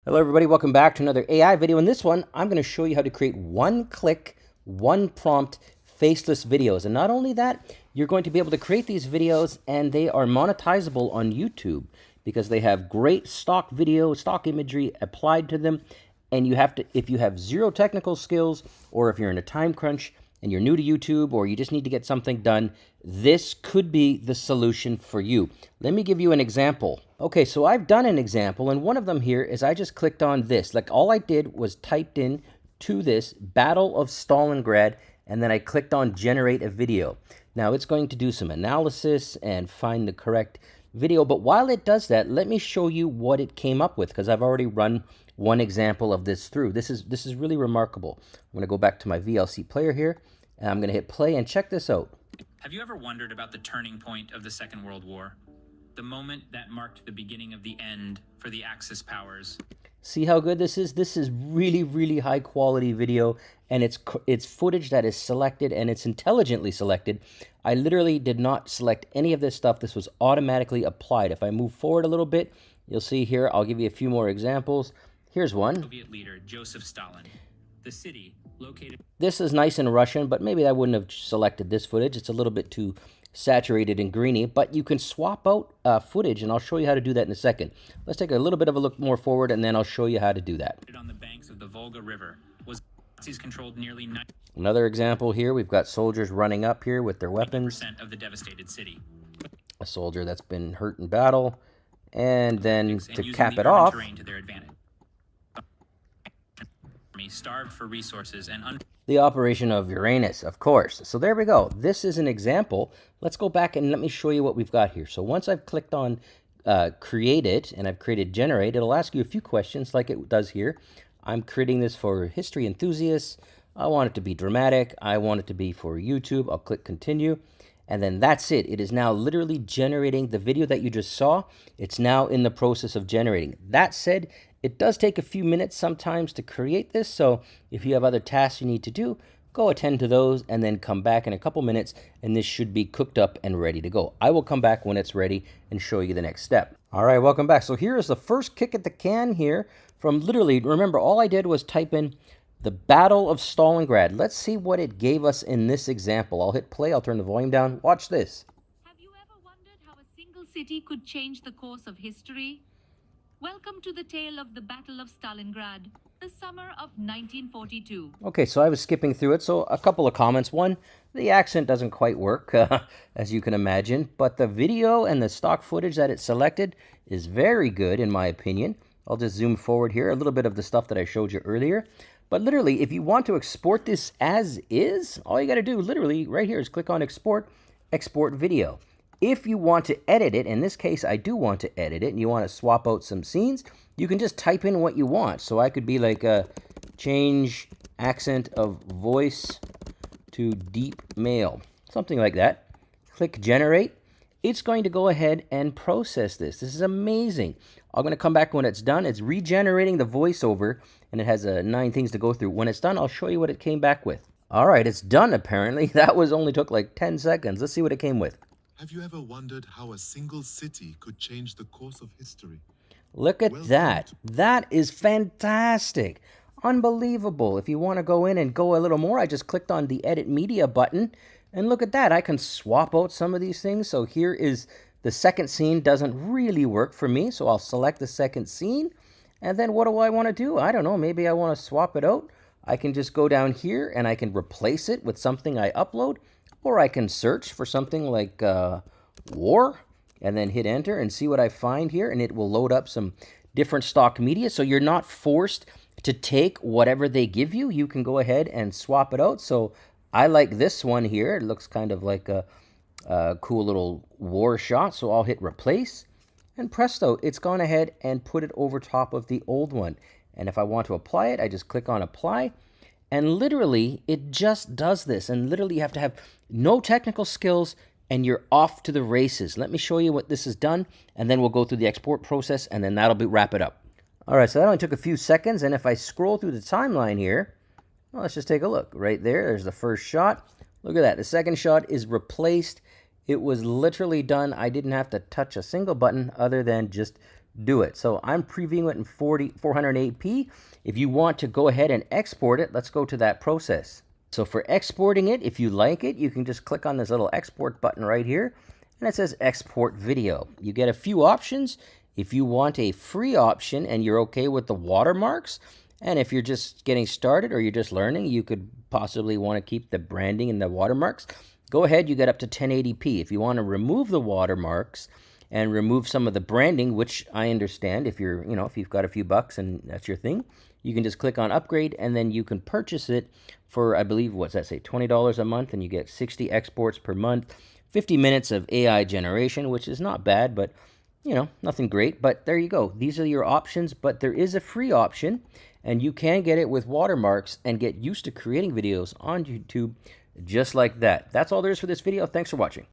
Hello everybody, welcome back to another AI video. In this one, I'm going to show you how to create one-click, one-prompt, faceless videos. And not only that, you're going to be able to create these videos and they are monetizable on YouTube because they have great stock video, stock imagery applied to them. And you have to, if you have zero technical skills or if you're in a time crunch and you're new to YouTube or you just need to get something done, this could be the solution for you. Let me give you an example. Okay, so I've done an example, and one of them here is I just clicked on this. Like all I did was typed in to this Battle of Stalingrad, and then I clicked on generate a video. Now it's going to do some analysis and find the correct video, but while it does that, let me show you what it came up with because I've already run one example of this through. This is really remarkable. I'm going to go back to my VLC player here, and I'm going to hit play and check this out. Have you ever wondered about the turning point of the Second World War? The moment that marked the beginning of the end for the Axis powers. See how good this is? This is really, really high quality video, and it's footage that is selected, and it's intelligently selected. I literally did not select any of this stuff. This was automatically applied. If I move forward a little bit, you'll see here, I'll give you a few more examples. Here's one. Soviet leader Joseph Stalin. The city located... This is nice in Russian, but maybe I wouldn't have selected this footage. It's a little bit too saturated and greeny, but you can swap out footage, and I'll show you how to do that in a second. Let's take a little bit of a look more forward, and then I'll show you how to do that. On the banks of the Volga River was Nazis controlled nearly 90% Another example here, we've got soldiers running up here with their weapons. of the devastated city. A soldier that's been hurt in battle, and then to using cap the it urban off, terrain to their advantage. Starved for resources and the operation of Uranus, of course. So there we go. This is an example. Let's go back and let me show you what we've got here. So once I've clicked on create it and I've created generate, it'll ask you a few questions like it does here. I'm creating this for history enthusiasts. I want it to be dramatic. I want it to be for YouTube. I'll click continue. And then that's it. It is now literally generating the video that you just saw. It's now in the process of generating. That said, it does take a few minutes sometimes to create this. So if you have other tasks you need to do, go attend to those and then come back in a couple minutes and this should be cooked up and ready to go. I will come back when it's ready and show you the next step. All right, welcome back. So here is the first kick at the can here from literally, remember, all I did was type in the Battle of Stalingrad. Let's see what it gave us in this example. I'll hit play. I'll turn the volume down. Watch this. Have you ever wondered how a single city could change the course of history? Welcome to the tale of the Battle of Stalingrad, the summer of 1942. Okay, so I was skipping through it. So a couple of comments. One, the accent doesn't quite work, as you can imagine, but the video and the stock footage that it selected is very good, in my opinion. I'll just zoom forward here, a little bit of the stuff that I showed you earlier. But literally, if you want to export this as is, all you got to do literally right here is click on export, export video. If you want to edit it, in this case, I do want to edit it, and you want to swap out some scenes, you can just type in what you want. So I could be like, change accent of voice to deep male, something like that. Click generate. It's going to go ahead and process this. This is amazing. I'm going to come back when it's done. It's regenerating the voiceover, and it has 9 things to go through. When it's done, I'll show you what it came back with. All right, it's done apparently. That was only took like 10 seconds. Let's see what it came with. Have you ever wondered how a single city could change the course of history? Look at that. That is fantastic. Unbelievable. If you want to go in and go a little more, I just clicked on the Edit Media button. And look at that. I can swap out some of these things. So here is the second scene. Doesn't really work for me. So I'll select the second scene. And then what do I want to do? I don't know. Maybe I want to swap it out. I can just go down here and I can replace it with something I upload. Or I can search for something like war and then hit enter and see what I find here. And it will load up some different stock media. So you're not forced to take whatever they give you. You can go ahead and swap it out. So I like this one here. It looks kind of like a cool little war shot. So I'll hit replace. And presto, it's gone ahead and put it over top of the old one. And if I want to apply it, I just click on apply. And literally, it just does this. And literally, you have to have no technical skills, and you're off to the races. Let me show you what this has done, and then we'll go through the export process, and then that'll wrap it up. All right, so that only took a few seconds, and if I scroll through the timeline here, well, let's just take a look. Right there's the first shot. Look at that. The second shot is replaced. It was literally done. I didn't have to touch a single button other than just do it. So I'm previewing it in 408p. If you want to go ahead and export it, let's go to that process. So for exporting it, if you like it, you can just click on this little export button right here, and it says export video. You get a few options. If you want a free option and you're okay with the watermarks, and if you're just getting started or you're just learning, you could possibly want to keep the branding and the watermarks. Go ahead, you get up to 1080p. If you want to remove the watermarks and remove some of the branding, which I understand if you're, if you've got a few bucks and that's your thing, you can just click on upgrade and then you can purchase it for, I believe, what's that say, $20 a month, and you get 60 exports per month, 50 minutes of AI generation, which is not bad, but nothing great. But there you go. These are your options, but there is a free option, and you can get it with watermarks and get used to creating videos on YouTube just like that. That's all there is for this video. Thanks for watching.